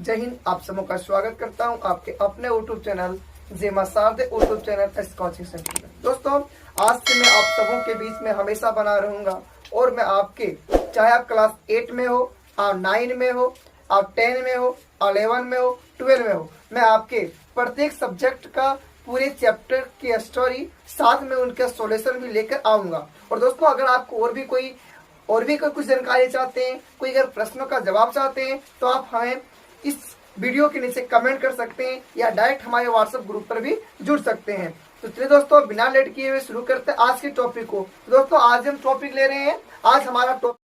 जय हिंद। आप सबों का स्वागत करता हूं आपके अपने यूट्यूब चैनल जेमा सारदे यूट्यूब चैनल कोचिंग सेंटर में। दोस्तों, आज से मैं आप सबों के बीच में हमेशा बना रहूंगा और मैं आपके, चाहे आप क्लास 8 में हो, आप 9 में हो, आप 10 में हो, 11 में हो, 12 में हो, मैं आपके प्रत्येक सब्जेक्ट का पूरे चैप्टर की स्टोरी साथ में उनका सॉल्यूशन भी लेकर आऊंगा। और दोस्तों, अगर आपको और भी कोई कुछ जानकारी चाहते हैं, कोई अगर प्रश्नों का जवाब चाहते हैं, तो आप हमें इस वीडियो के नीचे कमेंट कर सकते हैं या डायरेक्ट हमारे व्हाट्सएप ग्रुप पर भी जुड़ सकते हैं। तो चलिए दोस्तों, बिना लेट किए हुए शुरू करते हैं आज के टॉपिक को। तो दोस्तों, आज हम टॉपिक ले रहे हैं, आज हमारा टॉपिक,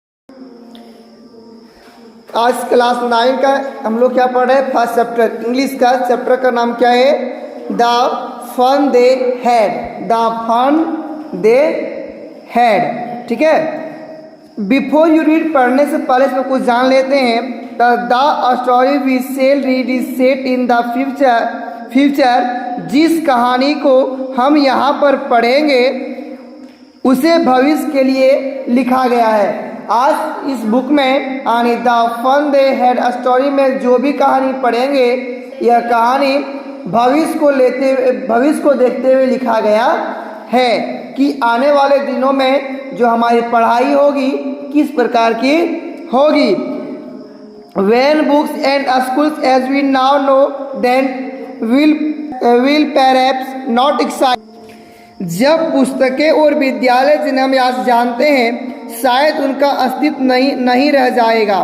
आज क्लास 9 का हम लोग क्या पढ़ रहे हैं, फर्स्ट चैप्टर इंग्लिश का। चैप्टर का नाम क्या है? The fun they had. The fun they had, ठीक है। बिफोर यू रीड, पढ़ने से पहले इसमें कुछ जान लेते हैं। The story we shall read is set in the future. जिस कहानी को हम यहाँ पर पढ़ेंगे उसे भविष्य के लिए लिखा गया है। आज इस बुक में यानी the fun they had story में जो भी कहानी पढ़ेंगे, यह कहानी भविष्य को देखते हुए लिखा गया है कि आने वाले दिनों में जो हमारी पढ़ाई होगी किस प्रकार की होगी। When books and schools as we now know then will perhaps not excite। जब पुस्तकें और विद्यालय जिन्हें हम आज जानते हैं शायद उनका अस्तित्व नहीं रह जाएगा।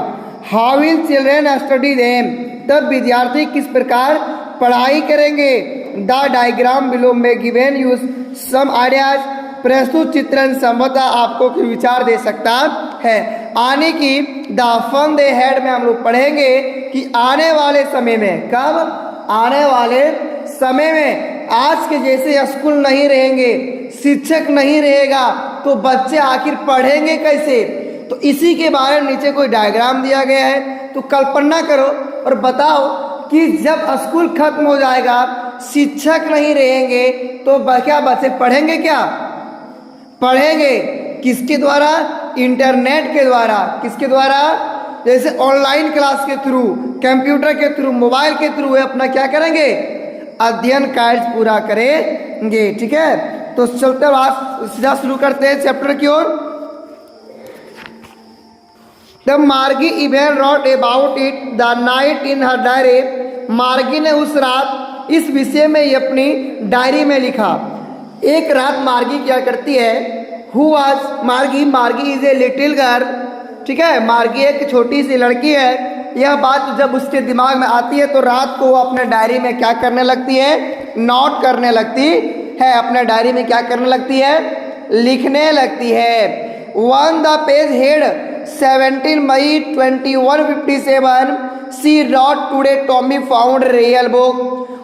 How will children study them? तब विद्यार्थी किस प्रकार पढ़ाई करेंगे। The diagram below may given you some ideas। प्रस्तुत चित्रण संभवतः आपको विचार दे सकता है। आने की द फन दे हैड में हम लोग पढ़ेंगे कि आने वाले समय में, कब? आने वाले समय में आज के जैसे स्कूल नहीं रहेंगे, शिक्षक नहीं रहेगा, तो बच्चे आखिर पढ़ेंगे कैसे? तो इसी के बारे में नीचे कोई डायग्राम दिया गया है। तो कल्पना करो और बताओ कि जब स्कूल खत्म हो जाएगा, शिक्षक नहीं रहेंगे, तो क्या बच्चे पढ़ेंगे? क्या पढ़ेंगे? किसके द्वारा? इंटरनेट के द्वारा। किसके द्वारा? जैसे ऑनलाइन क्लास के थ्रू, कंप्यूटर के थ्रू, मोबाइल के थ्रू अपना क्या करेंगे? अध्ययन कार्य पूरा करेंगे, ठीक है। तो चलते आज सीधा शुरू करते हैं चैप्टर की ओर। The Margie even wrote about it the night in her diary. Margie ने उस रात इस विषय में ये अपनी डायरी में लिखा। एक रात मार्गी क्या करती है? हु वाज मार्गी? मार्गी इज ए लिटिल गर्ल, ठीक है। मार्गी एक छोटी सी लड़की है। यह बात जब उसके दिमाग में आती है तो रात को वो अपने डायरी में क्या करने लगती है? नोट करने लगती है। अपने डायरी में क्या करने लगती है? लिखने लगती है। On the page headed 17 May 2157 she wrote today Tommy found real book.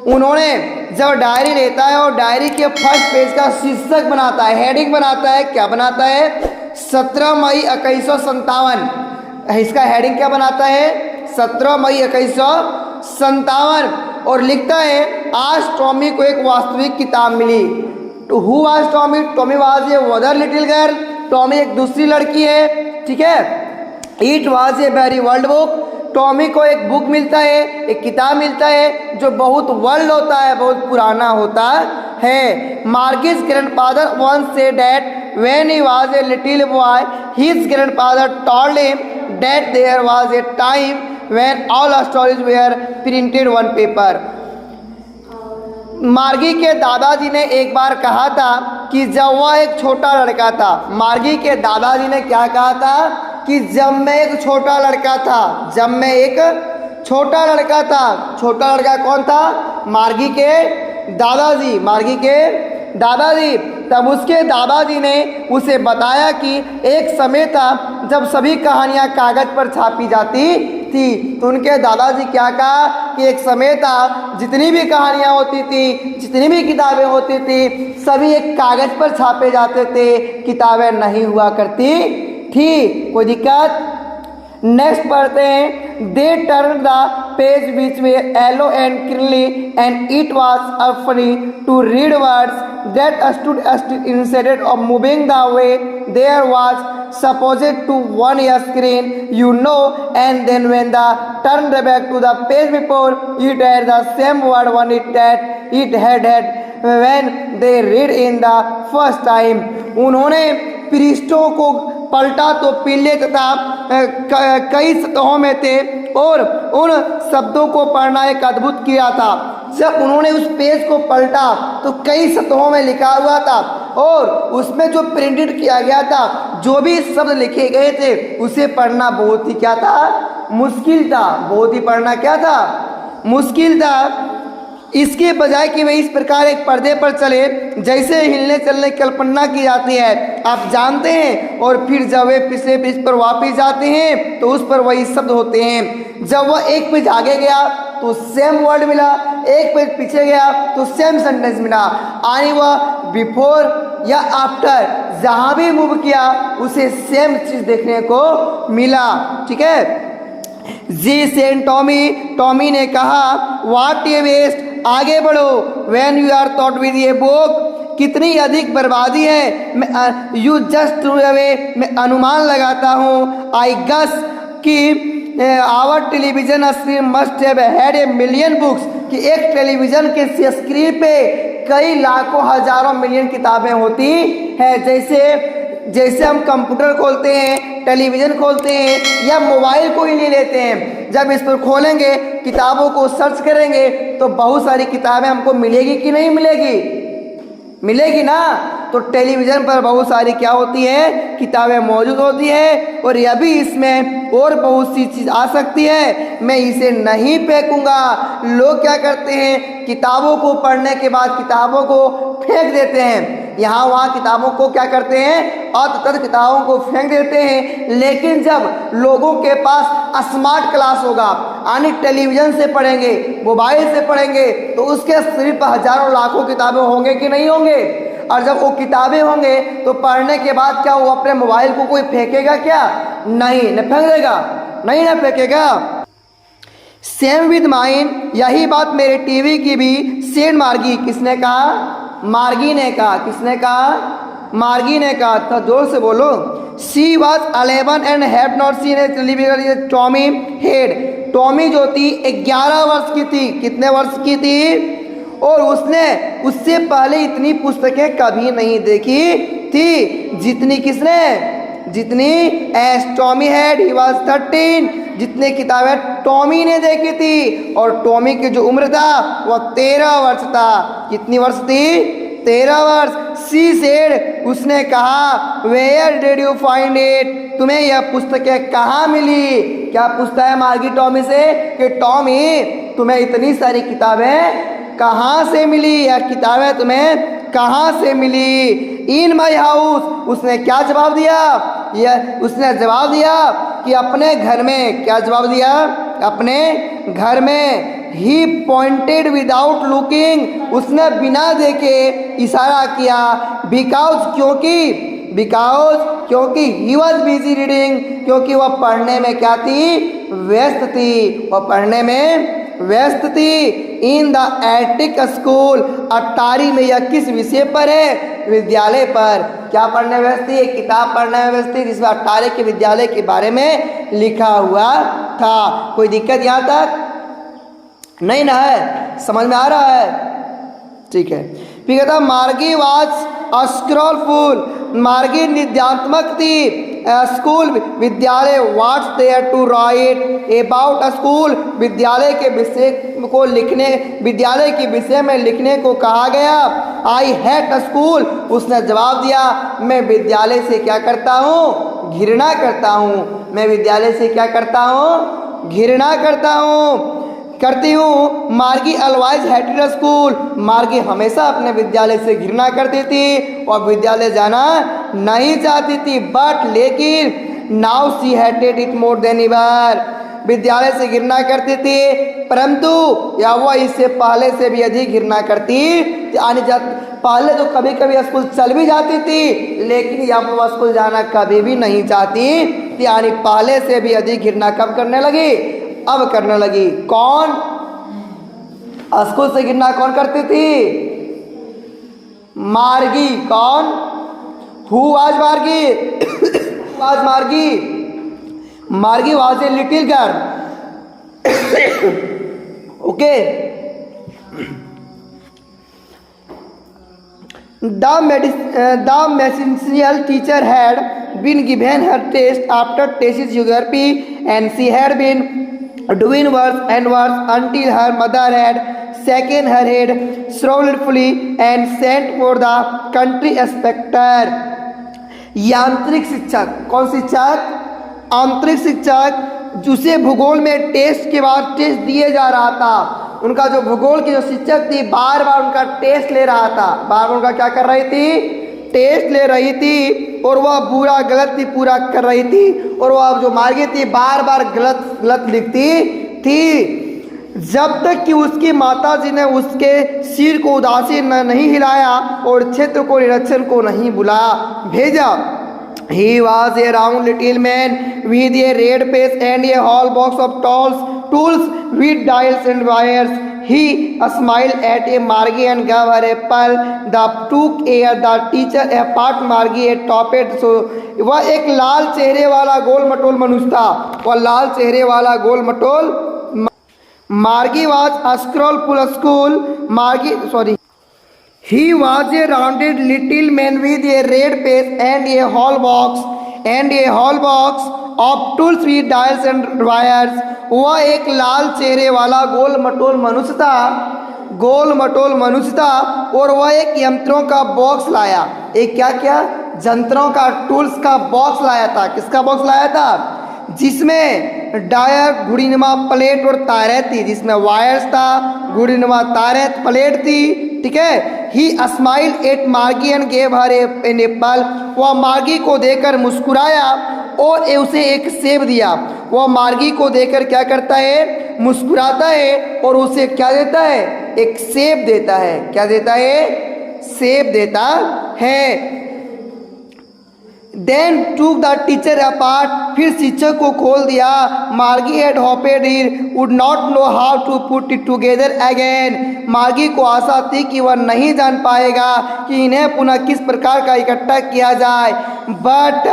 उन्होंने जब डायरी लेता है और डायरी के फर्स्ट पेज का शीर्षक बनाता है, हेडिंग बनाता है। क्या बनाता है? 17 मई 2157। इसका हेडिंग क्या बनाता है? 17 मई 2157। और लिखता है आज टॉमी को एक वास्तविक किताब मिली। Who was Tommy? Tommy was another little girl. Tommy एक दूसरी लड़की है, ठीक है। It was a very world book. Tommy को एक बुक मिलता है, एक किताब मिलता है जो बहुत वर्ल्ड होता है, बहुत पुराना होता है। Margie's grandfather once said that when he was a little boy his grandfather told him that there was a time when all stories were printed on paper. Margie के दादाजी ने एक बार कहा था कि जब वह एक छोटा लड़का था। मार्गी के दादाजी ने क्या कहा था? कि जब मैं एक छोटा लड़का था, जब मैं एक छोटा लड़का था। छोटा लड़का कौन था? मार्गी के दादाजी। मार्गी के दादाजी। तब उसके दादाजी ने उसे बताया कि एक समय था जब सभी कहानियां कागज पर छापी जाती थी। तो उनके दादाजी क्या कहा कि एक समय था जितनी भी कहानियां होती थी, जितनी भी किताबें होती थी, सभी एक कागज पर छापे जाते थे, किताबें नहीं हुआ करती थी। कोई दिक्कत? नेक्स्ट पढ़ते हैं। They turn the page which were yellow and क्रिली and it was funny to read words that stood instead of moving the way there was supposed to one a screen, you know, and then when the turned back to the page before, it had the same word one it had when they read in the first time. उन्होंने पृष्ठों को पलटा तो पीले तथा कई सतहों में थे और उन शब्दों को पढ़ना एक अद्भुत किया था। जब उन्होंने उस पेज को पलटा तो कई सतहों में लिखा हुआ था और उसमें जो प्रिंटेड किया गया था, जो भी शब्द लिखे गए थे, उसे पढ़ना बहुत ही क्या था, मुश्किल था। बहुत ही पढ़ना क्या था, मुश्किल था। इसके बजाय कि वे इस प्रकार एक पर्दे पर चले जैसे हिलने चलने की कल्पना की जाती है, आप जानते हैं, और फिर जब वे पिछले पेज पर वापस जाते हैं तो उस पर वही शब्द होते हैं। जब वह एक पेज आगे गया तो सेम वर्ड मिला, एक पेज पीछे गया तो सेम सेंटेंस मिला, यानी वह बिफोर या आफ्टर जहाँ भी मूव किया उसे सेम चीज़ देखने को मिला। ठीक है। जी सेन टॉमी ने कहा, व्हाट ए वेस्ट, आगे बढ़ो, when you are thought with a book, कितनी अधिक बर्बादी है। यू जस्ट थ्रू अवे, मैं अनुमान लगाता हूँ, आई गस कि our television screen must have had a million books, कि एक टेलीविज़न के स्क्रीन पे कई लाखों हजारों मिलियन किताबें होती हैं। जैसे हम कंप्यूटर खोलते हैं, टेलीविज़न खोलते हैं या मोबाइल को ही ले लेते हैं, जब इस पर खोलेंगे, किताबों को सर्च करेंगे तो बहुत सारी किताबें हमको मिलेगी कि नहीं मिलेगी, मिलेगी ना। तो टेलीविज़न पर बहुत सारी क्या होती है, किताबें मौजूद होती है, और यह भी इसमें और बहुत सी चीज़ आ सकती है। मैं इसे नहीं फेंकूंगा। लोग क्या करते हैं, किताबों को पढ़ने के बाद किताबों को फेंक देते हैं, यहाँ वहाँ किताबों को क्या करते हैं, और किताबों को फेंक देते हैं। लेकिन जब लोगों के पास स्मार्ट क्लास होगा, यानी टेलीविज़न से पढ़ेंगे, मोबाइल से पढ़ेंगे, तो उसके सिर्फ हजारों लाखों किताबें होंगे कि नहीं होंगे। और जब वो किताबें होंगे तो पढ़ने के बाद क्या वो अपने मोबाइल को कोई फेंकेगा क्या, नहीं, न फेंक देगा, नहीं ना फेंकेगा। सेम विद माइन, यही बात मेरे टीवी की भी। सेन मार्गी, किसने कहा, मार्गी ने कहा, किसने कहा, मार्गी ने कहा था, जोर से बोलो। She was 11 and had not seen A television. Tommy head, Tommy जो थी 11 वर्ष की थी, कितने वर्ष की थी, और उसने उससे पहले इतनी पुस्तकें कभी नहीं देखी थी जितनी किसने, जितनी S Tommy had, he was 13, जितने किताबें टॉमी ने देखी थी, और टॉमी की जो उम्र था वह 13 वर्ष था। कितनी वर्ष थी, 13 वर्ष। सी सेड, उसने कहा, where did you find it, तुम्हें यह पुस्तकें कहाँ मिली। क्या पूछता है मार्गी टॉमी से कि टॉमी तुम्हें इतनी सारी किताबें कहाँ से मिली, या किताबें तुम्हें कहाँ से मिली। इन माई हाउस, उसने क्या जवाब दिया, यह उसने जवाब दिया कि अपने घर में। क्या जवाब दिया, अपने घर में। ही पॉइंटेड विदाउट लुकिंग, उसने बिना देखे इशारा किया। बिकॉज, क्योंकि ही वॉज बिजी रीडिंग, क्योंकि वह पढ़ने में क्या थी, व्यस्त थी, वह पढ़ने में व्यस्त थी। इन द एटिक स्कूल, अटारी में, यह किस विषय पर है, विद्यालय पर। क्या पढ़ने में व्यस्त थी, एक किताब पढ़ने में व्यस्त थी जिसमें अटारी के विद्यालय के बारे में लिखा हुआ था। कोई दिक्कत यहाँ तक नहीं ना है, समझ में आ रहा है, ठीक है। फिर कहता मार्गी वाज स्क्रॉलफुल, मार्गी निध्यात्मक थी। स्कूल, विद्यालय, what's there to write about school, विद्यालय के विषय को लिखने, विद्यालय के विषय में लिखने को कहा गया। आई हेट स्कूल, उसने जवाब दिया, मैं विद्यालय से क्या करता हूँ, घृणा करता हूँ। मैं विद्यालय से क्या करता हूँ, घृणा करती हूँ। मार्गी अलवाइज हेटेड स्कूल, मार्गी हमेशा अपने विद्यालय से घृणा करती थी और विद्यालय जाना नहीं चाहती थी। बट लेकिन now she hated it more than ever, विद्यालय से घृणा करती थी, परंतु या वह इससे पहले से भी अधिक घृणा करती आने जाती। पहले तो कभी कभी स्कूल चल भी जाती थी, लेकिन या वो स्कूल जाना कभी भी नहीं चाहती, यानी पहले से भी अधिक घृणा कब करने लगी, अब करने लगी। कौन, स्कूल से घृणा कौन करती थी, मार्गी। कौन, हु वाज मार्गी, was Margie? Margie was a little girl. Okay. The messenial teacher had been given her test after test geography, and she had been doing worse and worse until her mother had shaken her head sorrowfully and sent for the country inspector. यांत्रिक शिक्षक, कौन शिक्षक? आंतरिक शिक्षक, जिसे भूगोल में test के बाद टेस्ट दिए जा रहा था। उनका जो भूगोल की जो शिक्षक थी बार बार उनका टेस्ट ले रहा था, बार बार उनका क्या कर रही थी? टेस्ट ले रही थी, और वह बुरा गलत भी पूरा कर रही थी, और वह जो मार्गी थी बार बार गलत गलत लिखती थी, जब तक कि उसकी माताजी ने उसके सिर को उदासी नहीं हिलाया और क्षेत्र को निरीक्षण को नहीं बुलाया भेजा। He was a round little man with a red face and a whole box of tools with dials and wires. He smiled at a Margie and gave her a pearl. Took the teacher apart Margie a topped. So वह एक लाल चेहरे वाला गोल मटोल मनुष्य था, वह लाल चेहरे वाला गोल मटोल। Margie was a He was a rounded little man with a red face and a whole box of tools with dials and wires. वह एक लाल चेहरे वाला गोल मटोल मनुष्य था, और वह एक यंत्रों का बॉक्स लाया। एक क्या यंत्रों का टूल्स का बॉक्स लाया था। किसका बॉक्स लाया था? जिसमें डायर घुड़ीनुमा प्लेट और तारें थी, जिसमें वायर्स था, घुड़ीनुमा तारें प्लेट थी। ठीक है। He smile at Margie and gave her an apple. वह मार्गी को देकर मुस्कुराया और उसे एक सेब दिया। वह मार्गी को देकर क्या करता है? मुस्कुराता है और उसे क्या देता है? एक सेब देता है। क्या देता है? सेब देता है। Then took the teacher apart. फिर शिक्षक को खोल दिया। मार्गी had hoped he would not know how to put it together again. मार्गी को आशा थी कि वह नहीं जान पाएगा कि इन्हें पुनः किस प्रकार का इकट्ठा किया जाए। But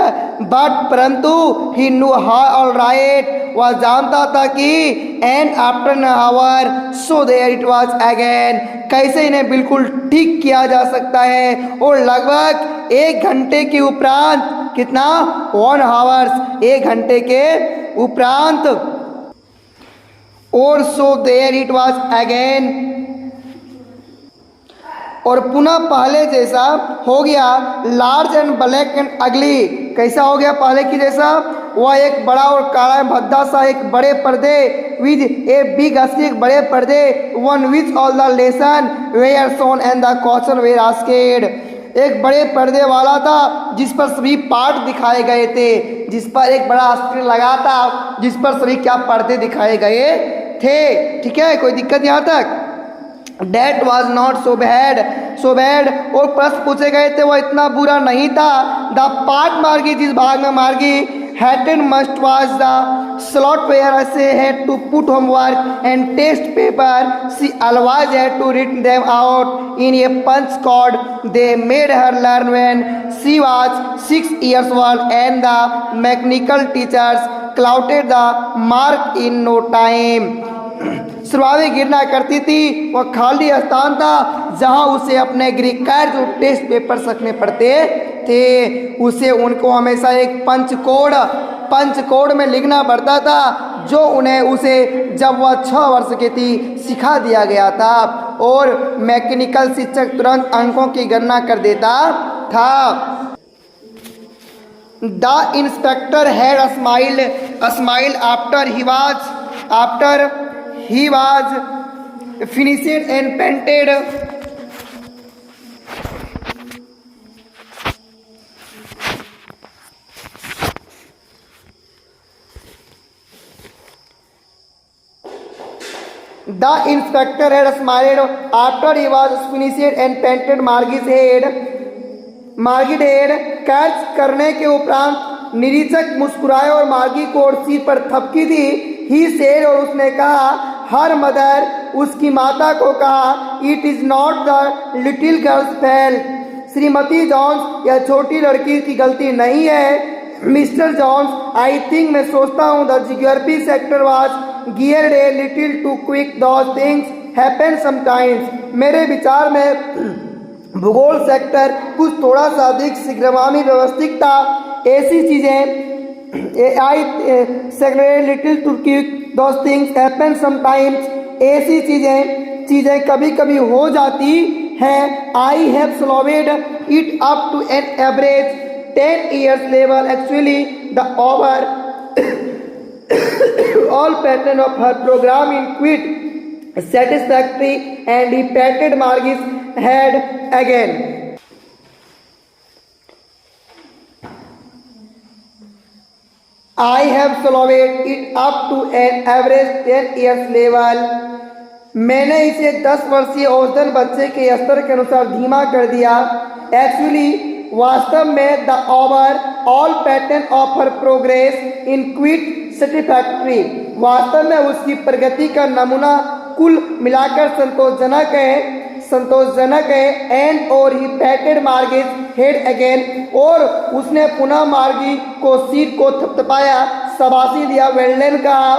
परंतु he knew how all right. वह जानता था कि and after an hour so there it was again. कैसे इन्हें बिल्कुल ठीक किया जा सकता है। और लगभग 1 घंटे के उपरांत, कितना? 1 hours, 1 घंटे के उपरांत, और so there it was again, और पुनः पहले जैसा हो गया। लार्ज एंड ब्लैक एंड अगली। कैसा हो गया पहले की जैसा? वह एक बड़ा और काला भद्दा सा एक बड़े पर्दे विद ए बिग स्टिक, बड़े पर्दे, on which all the lesson were shown and the question were asked. एक बड़े पर्दे वाला था जिस पर सभी पाठ दिखाए गए थे, जिस पर एक बड़ा स्क्रीन लगा था जिस पर सभी क्या पर्दे दिखाए गए थे। ठीक है, कोई दिक्कत यहाँ तक? That was not so bad. और प्रश्न पूछे गए थे वह इतना बुरा नहीं था। The part मार्गी, जिस भाग में मार्गी hated must was the slot where she had to put homework and test paper. She always had to read them out in a punch card they made her learn when she was 6 years old, and the mechanical teachers clouted the mark in no time. सुरवावी गिरना करती थी, वह खाली स्थान था जहां उसे अपने गृह कार्य जो टेस्ट पेपर रखने पड़ते थे, उसे उनको हमेशा एक पंच कोड में लिखना पड़ता था, जो उसे जब वह 6 वर्ष की थी सिखा दिया गया था। और मैकेनिकल शिक्षक तुरंत अंकों की गणना कर देता था। The inspector had smile after he was finished and painted. The inspector had smiled after he was finished and painted Margie's head. मार्गी हेड कैच करने के उपरांत निरीक्षक मुस्कुराए और मार्गी को और सिर पर थपकी दी। ही सेड, और उसने कहा, हर मदर, उसकी माता को कहा, it is not the little girl's fail. श्रीमती जॉन्स, यह छोटी लड़की की गलती नहीं है। मिस्टर जॉन्स, आई थिंक, मैं सोचता हूँ, the geography sector was geared a little too quick, those things happen sometimes. मेरे विचार में भूगोल सेक्टर कुछ थोड़ा सा अधिक शीघ्रगामी व्यवस्थित था। ऐसी चीज़ें I sector little too quick, those things happen sometimes, ऐसी चीज़ें कभी कभी हो जाती हैं। I have solved it up to an average 10 years level. Actually, the all pattern of her program in quite satisfactory, and he patted Margie's head again. I have solved it up to an average 10 years level. मैंने इसे 10 वर्षीय औसतन बच्चे के स्तर के अनुसार धीमा कर दिया। Actually, वास्तव में the over all pattern of her progress in quit satisfactory, वास्तव में उसकी प्रगति का नमूना कुल मिलाकर संतोषजनक है। एंड और ही पैटेड मार्गीज हेड अगेन, और उसने पुनः मार्गी को सिर को थपथपाया, शाबाशी दिया, वेल्डन कहा।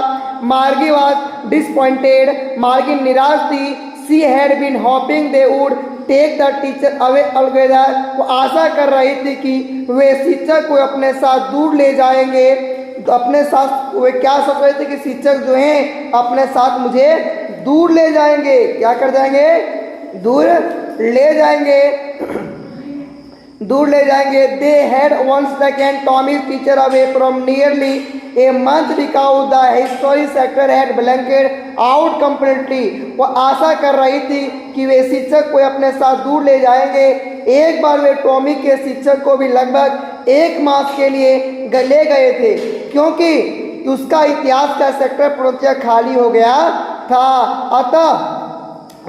मार्गी वाज डिसपॉइंटेड, मार्गी निराश थी। She had been hoping they would take the teacher away altogether, वो आशा कर रही थी कि वे शिक्षक को अपने साथ दूर ले जाएंगे। तो अपने साथ वे क्या सोच रहे थे कि शिक्षक जो हैं अपने साथ मुझे दूर ले जाएंगे। क्या कर जाएंगे? दूर ले जाएंगे, दूर ले जाएंगे। They had once taken Tommy's teacher away from nearly a month because the history sector had blanked out completely. वो आशा कर रही थी कि वे शिक्षक को अपने साथ दूर ले जाएंगे। एक बार वे टॉमी के शिक्षक को भी लगभग 1 मास के लिए ले गए थे, क्योंकि उसका इतिहास का सेक्टर पूर्णतः खाली हो गया था। अतः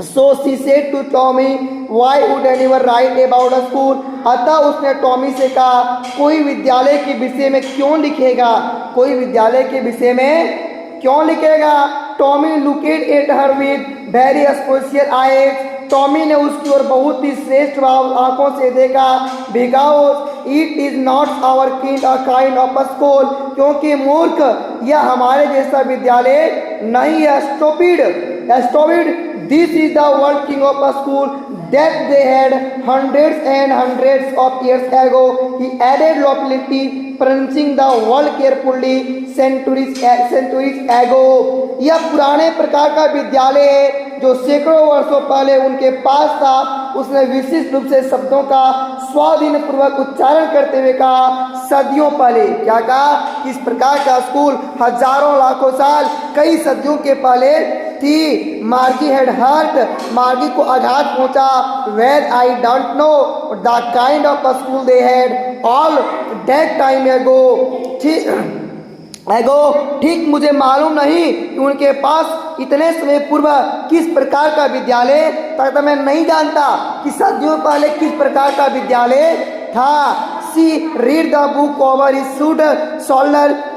So she said to Tommy, why would anyone write about a school? अतः उसने टॉमी से कहा, कोई विद्यालय के विषय में क्यों लिखेगा, कोई विद्यालय के विषय में क्यों लिखेगा। Tommy looked at her with very special eyes, Tommy ने उसकी ओर बहुत ही श्रेष्ठ भाव आंखों से देखा। Because it is not our kind of school, क्योंकि मूर्ख यह हमारे जैसा विद्यालय नहीं है। Stupid This is the working of a school that they had hundreds and hundreds of years ago. He added loyalty, pronouncing the word carefully, centuries ago. यह पुराने प्रकार का विद्यालय है जो सैकड़ों वर्षों पहले उनके पास था। उसने विशिष्ट रूप से शब्दों का स्वाधीन पूर्वक उच्चारण करते हुए कहा, सदियों पहले। क्या कहा? इस प्रकार का स्कूल हजारों लाखों साल, कई सदियों के पहले थी। मार्गी हैड हर्ट, मार्गी को आघात पहुंचा। Well I don't know the kind of school they had all that time एगो, ठीक मुझे मालूम नहीं कि उनके पास इतने समय पूर्व किस प्रकार का विद्यालय था। मैं नहीं जानता कि सदियों पहले किस प्रकार का विद्यालय था। She read the book over his shoulder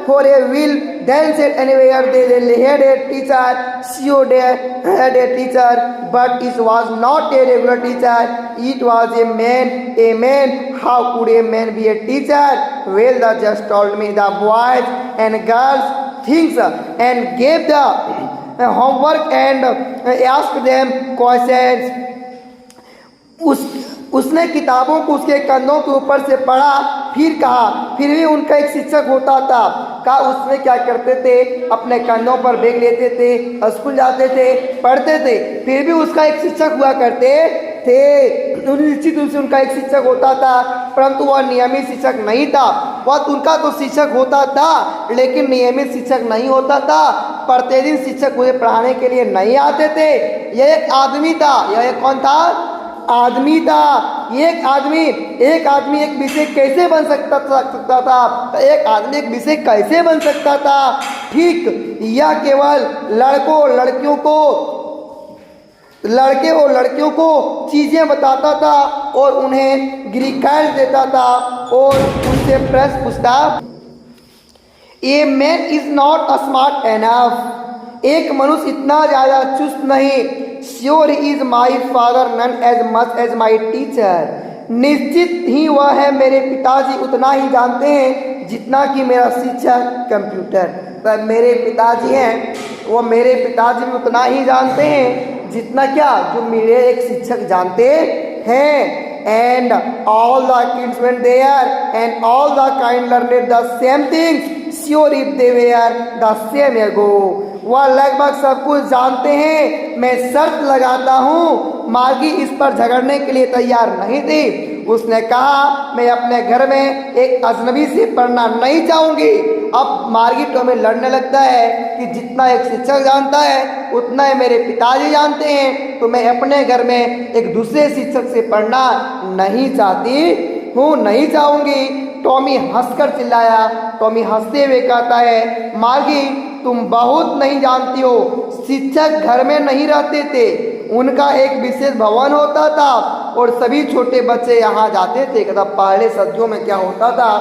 for a while, then said, anywhere they had a teacher. She had a teacher, but it was not a regular teacher. It was a man. How could a man be a teacher? Well, they just told me the boys and girls things and gave the homework and asked them questions. उसने किताबों को उसके कंधों के ऊपर से पढ़ा, फिर कहा। फिर भी उनका एक शिक्षक होता था। कहा उसमें क्या करते थे, अपने कंधों पर बैग लेते थे, स्कूल जाते थे, पढ़ते थे। फिर भी उसका एक शिक्षक हुआ करते थे। निश्चित रूप से उनका एक शिक्षक होता था, परंतु वह नियमित शिक्षक नहीं था। वह उनका तो शिक्षक होता था, लेकिन नियमित शिक्षक नहीं होता था। प्रतिदिन शिक्षक उन्हें पढ़ाने के लिए नहीं आते थे। यह एक आदमी था। यह कौन था? आदमी था। एक आदमी एक विषय कैसे बन सकता था? एक आदमी एक विषय कैसे बन सकता था? ठीक, यह केवल लड़के और लड़कियों को चीजें बताता था और उन्हें गिरिकाल देता था और उनसे प्रश्न पूछता। A man is not smart enough, एक मनुष्य इतना ज्यादा चुस्त नहीं। Sure is my father none as much as my teacher, निश्चित ही वह है मेरे पिताजी उतना ही जानते हैं जितना कि मेरा शिक्षक कंप्यूटर। तो मेरे पिताजी हैं वो मेरे पिताजी भी उतना ही जानते हैं जितना क्या जो मेरे एक शिक्षक जानते हैं। And all the kids went there and all the kind learned the same things sure if they were the same ago। वह लगभग सब कुछ जानते हैं, मैं शर्त लगाता हूँ। मार्गी इस पर झगड़ने के लिए तैयार नहीं थी। उसने कहा मैं अपने घर में एक अजनबी से पढ़ना नहीं चाहूंगी। अब मार्गी टॉमी लड़ने लगता है कि जितना एक शिक्षक जानता है उतना ही मेरे पिताजी जानते हैं, तो मैं अपने घर में एक दूसरे शिक्षक से पढ़ना नहीं चाहती हूँ, नहीं चाहूंगी। टॉमी हंसकर चिल्लाया। टॉमी हंसते हुए कहता है मार्गी तुम बहुत नहीं जानती हो, शिक्षक घर में नहीं रहते थे, उनका एक विशेष भवन होता था और सभी छोटे बच्चे यहाँ जाते थे। कहता पहले सदियों में क्या होता था,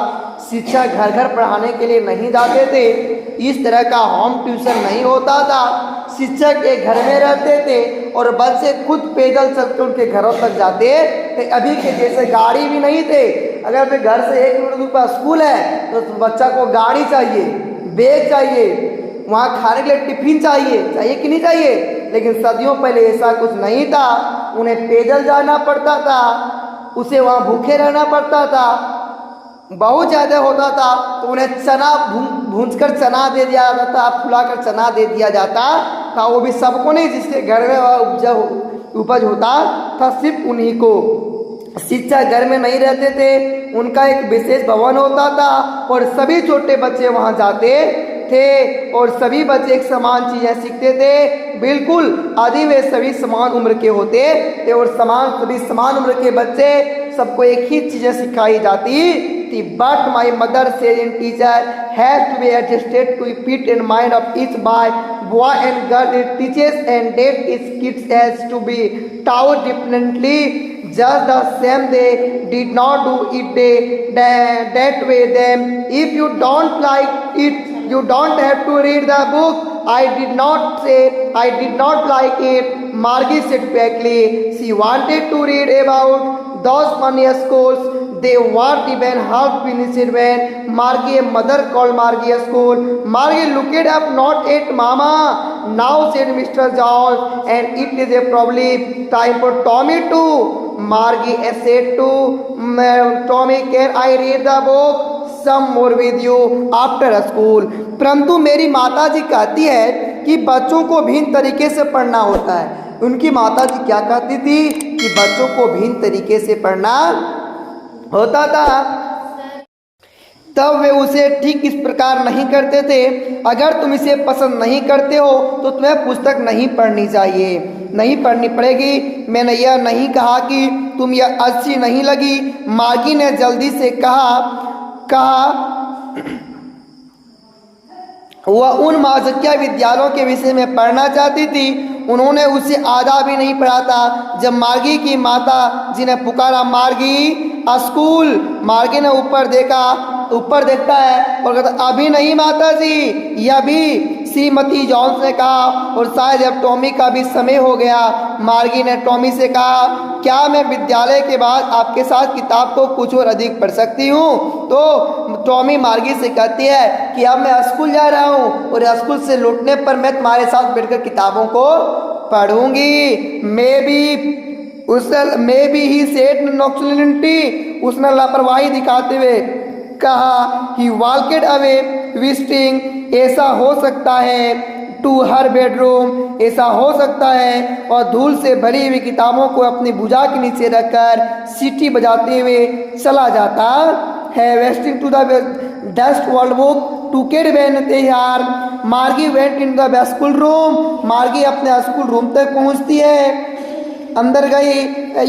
शिक्षक घर घर पढ़ाने के लिए नहीं जाते थे, इस तरह का होम ट्यूशन नहीं होता था। शिक्षक एक घर में रहते थे और बच्चे खुद पैदल चल के उनके घरों तक जाते थे। अभी के जैसे गाड़ी भी नहीं थे। अगर अपने घर से 1 किलोमीटर दूर पर स्कूल है तो बच्चा को गाड़ी चाहिए, बैग चाहिए, वहाँ खाने के लिए टिफिन चाहिए कि नहीं चाहिए। लेकिन सदियों पहले ऐसा कुछ नहीं था, उन्हें पैदल जाना पड़ता था, उसे वहाँ भूखे रहना पड़ता था, बहुत ज़्यादा होता था तो उन्हें चना भूंजकर चना दे दिया जाता था, फुलाकर चना दे दिया जाता था। वो भी सबको नहीं, जिसके घर में उपज होता था सिर्फ उन्हीं को। शिक्षक घर में नहीं रहते थे, उनका एक विशेष भवन होता था और सभी छोटे बच्चे वहाँ जाते थे और सभी बच्चे एक समान चीजें सीखते थे। बिल्कुल आदि वे सभी समान उम्र के होते थे और सभी समान उम्र के बच्चे सबको एक ही चीजें सिखाई जाती थी। But my mother says in teacher has to be adjusted to fit in mind of each boy and girl it teachers and that is kids has to be taught differently just the same they did not do it that way them if you don't like it you don't have to read the book I did not say I did not like it Margie said quickly she wanted to read about those funny schools they weren't even half finished when Margie's mother called Margie school. Margie looked up not at Mama. Now said Mr. John and it is a probably time for Tommy too. Margie said to Tommy can I read the book some more with you after school. परंतु मेरी माता जी कहती है कि बच्चों को भिन्न तरीके से पढ़ना होता है। उनकी माता जी क्या कहती थी कि बच्चों को भिन्न तरीके से पढ़ना होता था, तब वे उसे ठीक इस प्रकार नहीं करते थे। अगर तुम इसे पसंद नहीं करते हो तो तुम्हें पुस्तक नहीं पढ़नी चाहिए, नहीं पढ़नी पड़ेगी। मैंने यह नहीं कहा कि तुम यह अच्छी नहीं लगी। मार्गी ने जल्दी से कहा वह उन माजकिया विद्यालयों के विषय में पढ़ना चाहती थी। उन्होंने उसे आधा भी नहीं पढ़ा था जब मार्गी की माता जी ने पुकारा मार्गी स्कूल। मार्गी ने ऊपर देखता है और कहता अभी नहीं माता जी, यह भी श्रीमती जॉन्स ने कहा और शायद अब टॉमी का भी समय हो गया। मार्गी ने टॉमी से कहा क्या मैं विद्यालय के बाद आपके साथ किताब को कुछ और अधिक पढ़ सकती हूँ। तो टॉमी मार्गी से कहती है कि अब मैं स्कूल जा रहा हूँ और स्कूल से लौटने पर मैं तुम्हारे साथ बैठकर किताबों को पढ़ूंगी। मे बी ही सेड नॉक्सुलिटी, उसने लापरवाही दिखाते हुए कहा ही वॉल्केड अवे विस्टिंग, ऐसा हो सकता है टू हर बेडरूम, ऐसा हो सकता है, और धूल से भरी हुई किताबों को अपनी भुजा के नीचे रखकर सीटी बजाते हुए चला जाता है। Wasting to the dust world book to kid when they are. Margie went in the school room. Margie अपने स्कूल रूम तक पहुंचती है, अंदर गई।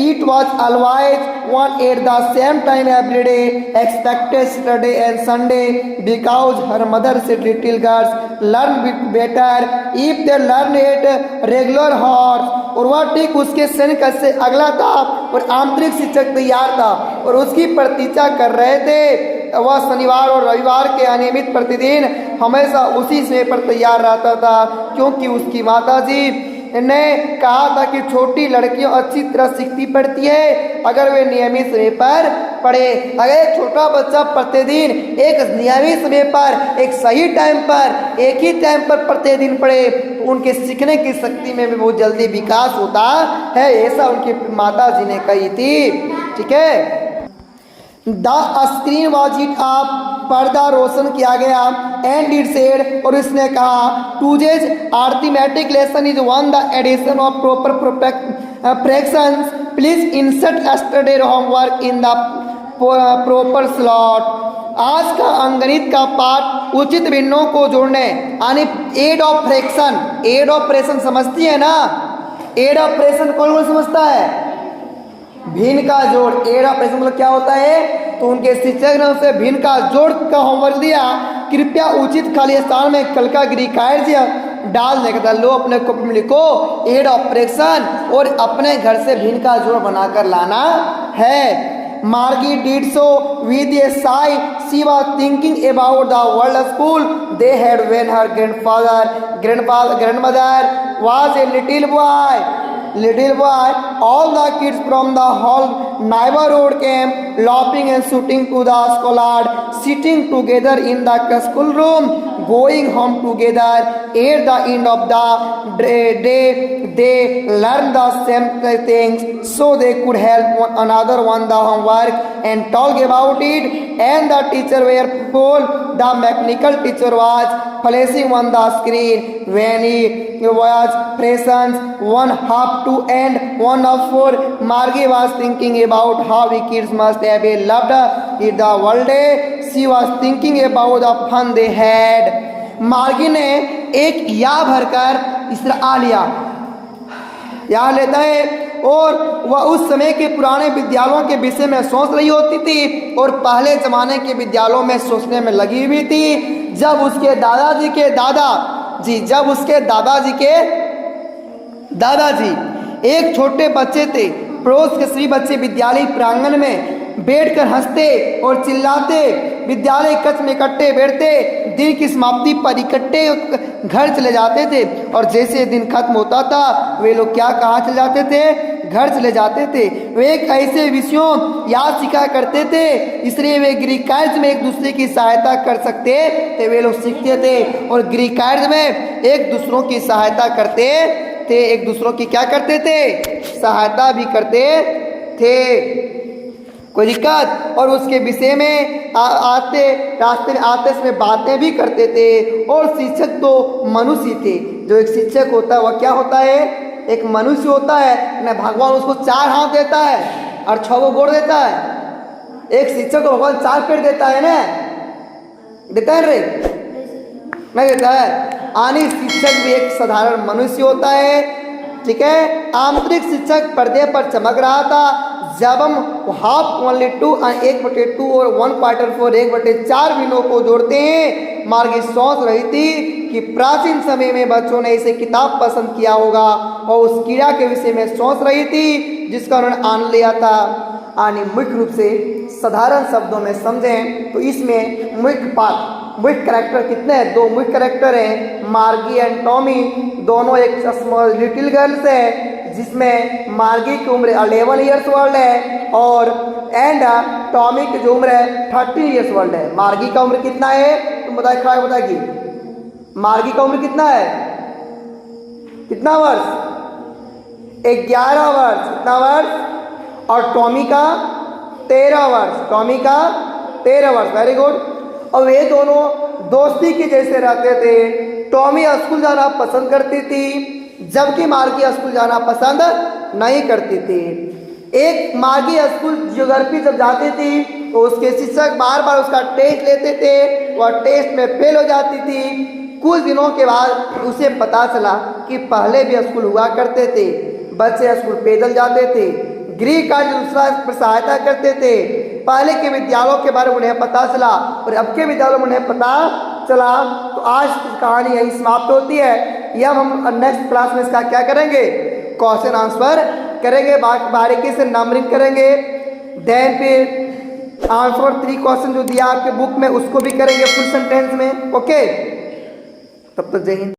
It was always on at the same time every day expected Saturday and Sunday because her mother said little girls learn better if they learn at regular hours. और वह ठीक उसके सैनिक से अगला था और आंतरिक शिक्षक तैयार था और उसकी प्रतीक्षा कर रहे थे। वह शनिवार और रविवार के अनियमित प्रतिदिन हमेशा उसी समय पर तैयार रहता था क्योंकि उसकी माताजी ने कहा था कि छोटी लड़कियां अच्छी तरह सीखती पड़ती है अगर वे नियमित समय पर पढ़े। अगर एक छोटा बच्चा प्रतिदिन एक नियमित समय पर, एक सही टाइम पर, एक ही टाइम पर प्रतिदिन पढ़े तो उनके सीखने की शक्ति में भी बहुत जल्दी विकास होता है, ऐसा उनकी माता जी ने कही थी। ठीक है। The screen was it up, पर्दा रोशन किया गया, एंड इट सेड, और इसने कहा today's arithmetic lesson is on the addition of proper fractions, please insert yesterday homework in the proper slot. आज का अंगणित का पाठ उचित भिन्नों को जोड़ने यानी add of fraction, add of fraction समझती है ना, एड ऑफ फ्रैक्शन कौन कौन समझता है? भिन्न का जोड़, एड ऑफ फ्रैक्शन मतलब क्या होता है? तो उनके शिक्षक ने उसे भिन्न का जोड़ का होमवर्क दिया, कृपया उचित खाली स्थान में कल का ग्रीक कार्य डाल देगा। लो अपने कॉपी में लिखो एड ऑफ फ्रैक्शन और अपने घर से भिन्न का जोड़ बनाकर लाना है। Margie did so with a sigh. She was thinking about the world school they had when her grandmother was a little boy. All the kids from the whole neighborhood came laughing and shooting to the schoolyard, sitting together in the schoolroom, going home together. At the end of the day, they learned the same things, so they could help one another on the homework and talk about it. And the teacher were full. The mechanical teacher was flashing on the screen when he was present 1/2 to end 1/4. Margie was thinking about how the kids must have loved it the whole day. She was thinking about the fun they had. मार्गी ने एक या भरकर इसरा आ लिया, या लेता है, और वह उस समय के पुराने विद्यालयों के विषय में सोच रही होती थी और पहले जमाने के विद्यालयों में सोचने में लगी हुई थी। जब उसके दादाजी के दादाजी एक छोटे बच्चे थे, पड़ोस के सभी बच्चे विद्यालय प्रांगण में बैठकर हंसते और चिल्लाते, विद्यालय कक्ष में इकट्ठे बैठते, दिन की समाप्ति पर इकट्ठे घर चले जाते थे। और जैसे दिन खत्म होता था वे लोग कहाँ चले जाते थे? घर चले जाते थे। वे एक ऐसे विषयों याद सीखा करते थे, इसलिए वे ग्रीक कार्य में एक दूसरे की सहायता कर सकते थे। वे लोग सीखते थे और ग्रीक कार्य में एक दूसरों की सहायता करते थे, एक दूसरों की क्या करते थे? सहायता भी करते थे। कोई दिक्कत? और उसके विषय में रास्ते में आते समय बातें भी करते थे। और शिक्षक तो मनुष्य थे। जो एक शिक्षक होता है वह क्या होता है? एक मनुष्य होता है ना। भगवान उसको 4 हाथ देता है और 6 गोड़ देता है। एक शिक्षक को भगवान 4 पेड़ देता है ना, देता है रे? नहीं देता है। आनी शिक्षक भी एक साधारण मनुष्य होता है। ठीक है। आंतरिक शिक्षक पर्दे पर चमक रहा था। जब हम 1/2 और 1/2 और 1/4 1/4 भिन्नों को जोड़ते हैं, मार्गी सोच रही थी कि प्राचीन समय में बच्चों ने इसे किताब पसंद किया होगा और उस कीड़ा के विषय में सोच रही थी जिसका उन्होंने आनंद लिया था। आने मुख्य रूप से साधारण शब्दों में समझें तो इसमें मुख्य कैरेक्टर कितने हैं? 2 मुख्य कैरेक्टर हैं, मार्गी एंड टॉमी। दोनों एक स्मॉल लिटिल गर्ल्स है, जिसमें मार्गी की उम्र 11 इयर्स ओल्ड है और टॉमी की जो उम्र है 13 इयर्स ओल्ड है। मार्गी का उम्र कितना है? तुम बताएगी मार्गी का उम्र कितना है? कितना वर्ष? 11 वर्ष। कितना वर्ष? और टॉमी का 13 वर्ष। टॉमी का 13 वर्ष। Very good. और वे दोनों दोस्ती के जैसे रहते थे। टॉमी स्कूल जाना पसंद करती थी जबकि मार्गी स्कूल जाना पसंद नहीं करती थी। एक मार्गी स्कूल ज्योग्राफी जब जाती थी तो उसके शिक्षक बार बार उसका टेस्ट लेते थे, वह टेस्ट में फेल हो जाती थी। कुछ दिनों के बाद उसे पता चला कि पहले भी स्कूल हुआ करते थे, बच्चे स्कूल पैदल जाते थे, ग्रीक का दूसरा पर सहायता करते थे। पहले के विद्यालयों के बारे में उन्हें पता चला और अब के विद्यालयों में उन्हें पता चला। तो आज की कहानी यही समाप्त होती है। यह हम नेक्स्ट क्लास में इसका क्या करेंगे? क्वेश्चन आंसर करेंगे, बारीकी से नंबरिंग करेंगे। देन फिर आंसर 3 क्वेश्चन जो दिया आपके बुक में उसको भी करेंगे फुल सेंटेंस में। ओके, तब तक जय हिंद।